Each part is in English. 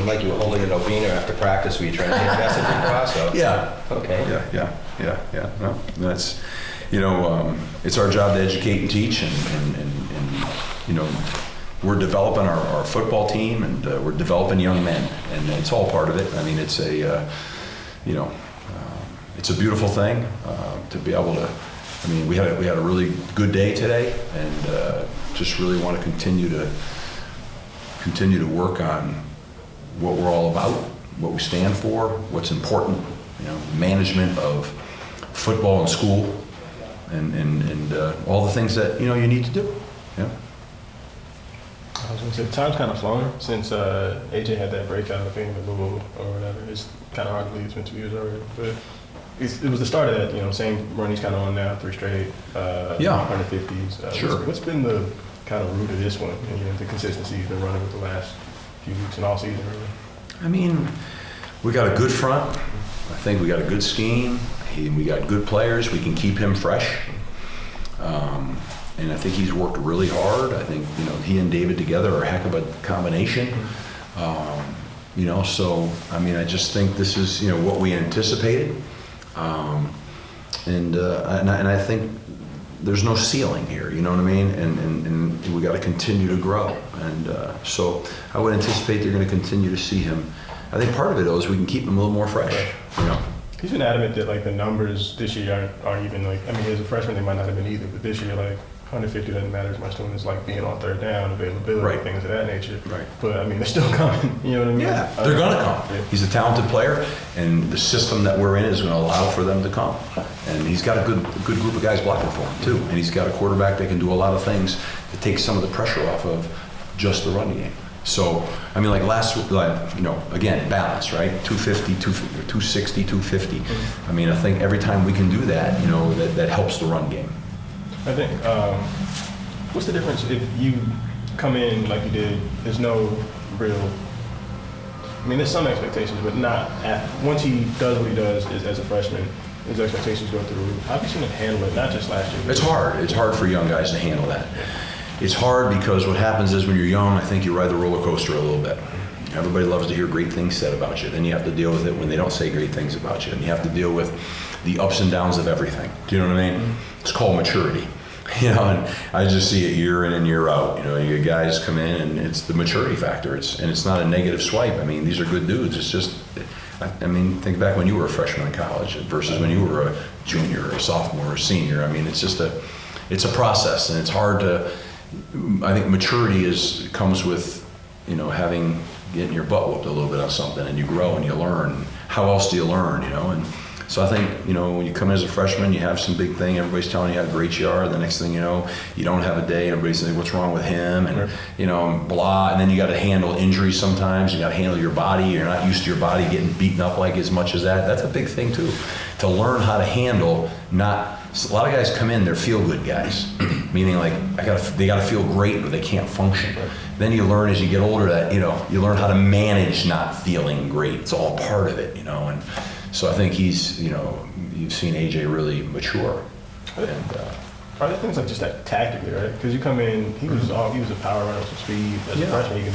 seemed like you were holding a novena after practice. Were you trying to get a message across? So. Yeah. Okay. Yeah. No, that's, it's our job to educate and teach, and we're developing our football team, and we're developing young men, and it's all part of it. I mean, it's it's a beautiful thing to be able to. I mean, we had a really good day today, and just really want to continue to work on what we're all about, what we stand for, what's important. Management of football and school, and all the things that you need to do. Yeah. I was going to say, time's kind of flown since AJ had that breakout thing with Louisville or whatever. It's kind of hard to believe it's been 2 years already, but it was the start of that. Same run he's kind of on now, 3 straight, 150s. Sure. What's been the kind of root of this one, and the consistency he's been running with the last few weeks and all season, really? I mean, we got a good front. I think we got a good scheme. We got good players. We can keep him fresh. And I think he's worked really hard. I think, he and David together are a heck of a combination. So, I mean, I just think this is, what we anticipated. And I think there's no ceiling here, you know what I mean? And we got to continue to grow. And so I would anticipate they're going to continue to see him. I think part of it, though, is we can keep him a little more fresh, He's been adamant that, the numbers this year aren't even, as a freshman, they might not have been either, but this year, 150 doesn't matter as much to him as, being on third down, availability, right. Things of that nature. Right. But, they're still coming, you know what I mean? Yeah, they're going to come. Yeah. He's a talented player, and the system that we're in is going to allow for them to come. And he's got a good group of guys blocking for him, too. And he's got a quarterback that can do a lot of things to take some of the pressure off of just the running game. So, I mean, again, balance, right? 250, 260, 250. I mean, I think every time we can do that, that helps the run game. I think, what's the difference if you come in like you did, there's no real, there's some expectations, but not, once he does what he does as a freshman, his expectations go through the roof. How have you seen him handle it, not just last year? It's hard. It's hard for young guys to handle that. It's hard because what happens is when you're young, I think you ride the roller coaster a little bit. Everybody loves to hear great things said about you. Then you have to deal with it when they don't say great things about you. And you have to deal with the ups and downs of everything. Do you know what I mean? Mm-hmm. It's called maturity. And I just see it year in and year out. You guys come in and it's the maturity factor. It's not a negative swipe. I mean, these are good dudes. It's just, think back when you were a freshman in college versus when you were a junior or a sophomore or a senior. I mean, it's a process, and it's hard to, I think maturity comes with, getting your butt whooped a little bit on something, and you grow and you learn. How else do you learn, And so I think, when you come in as a freshman, you have some big thing, everybody's telling you how great you are, the next thing you know, you don't have a day, everybody's saying, what's wrong with him, and, blah, and then you got to handle injuries sometimes, you got to handle your body, you're not used to your body getting beaten up as much as that. That's a big thing too, to learn how to handle, a lot of guys come in, they're feel-good guys, meaning they got to feel great or they can't function. Right. Then you learn as you get older that, you learn how to manage not feeling great. It's all part of it, and so I think he's, you've seen AJ really mature. And, are there things just that tactically, right? Because you come in, he was a power runner with some speed. As a freshman, he could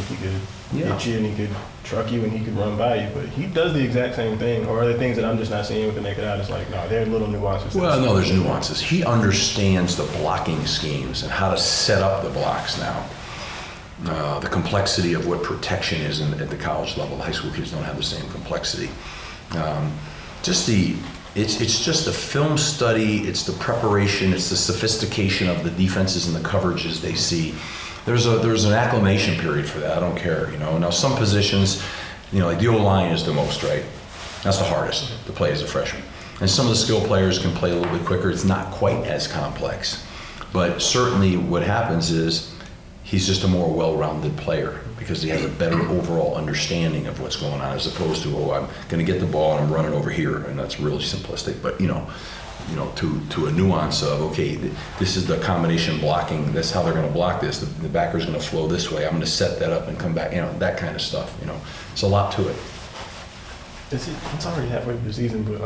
hit you and he could truck you and he could run by you. But he does the exact same thing. Or are there things that I'm just not seeing with the naked eye? It's no, there are little nuances. Well, no, there's nuances. He understands the blocking schemes and how to set up the blocks now. The complexity of what protection is at the college level. High school kids don't have the same complexity. It's just the film study, it's the preparation, it's the sophistication of the defenses and the coverages they see. There's an acclimation period for that. I don't care, Now some positions, like the O-line is the most, right? That's the hardest to play as a freshman. And some of the skill players can play a little bit quicker. It's not quite as complex. But certainly what happens is he's just a more well-rounded player because he has a better overall understanding of what's going on as opposed to, I'm going to get the ball and I'm running over here, and that's really simplistic. But to a nuance of, okay, this is the combination blocking. That's how they're going to block this. The backer's going to flow this way. I'm going to set that up and come back. That kind of stuff. It's a lot to it. It's already halfway through the season, but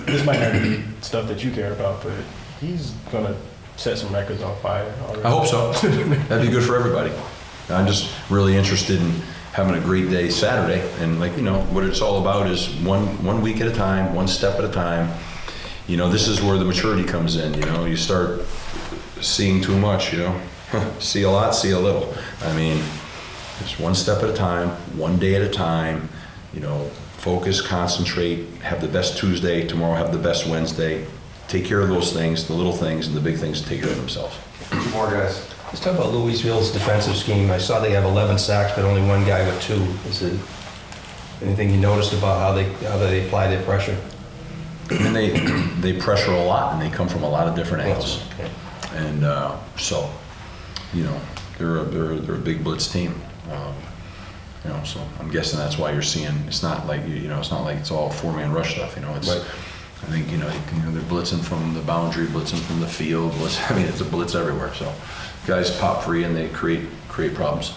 this might not be stuff that you care about, but he's going to set some records on fire already. I hope so. That'd be good for everybody. I'm just really interested in, having a great day Saturday. And like, what it's all about is one week at a time, one step at a time. This is where the maturity comes in. You start seeing too much, see a lot, see a little. I mean, just one step at a time, one day at a time, focus, concentrate, have the best Tuesday, tomorrow have the best Wednesday. Take care of those things, the little things, and the big things take care of themselves. Two more guys. Let's talk about Louisville's defensive scheme. I saw they have 11 sacks, but only one guy with 2. Is it anything you noticed about how they apply their pressure? And they pressure a lot, and they come from a lot of different angles. Okay. And so, they're a big blitz team. So I'm guessing that's why you're seeing. It's not like it's not like it's all 4-man rush stuff. It's. Right. I think they're blitzing from the boundary, blitzing from the field. It's a blitz everywhere. So guys pop free and they create problems.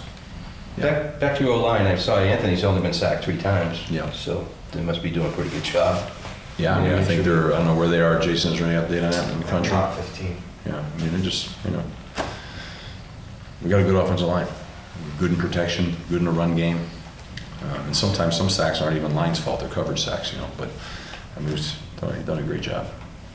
Yeah. Back to your line, I saw Anthony's only been sacked 3 times. Yeah. So they must be doing a pretty good job. Yeah, I think they're. I don't know where they are. Jason, is there any update on that in the country? Top 15. Yeah, they're just we got a good offensive line, good in protection, good in the run game, and sometimes some sacks aren't even line's fault; they're coverage sacks. But I mean, he's done a great job.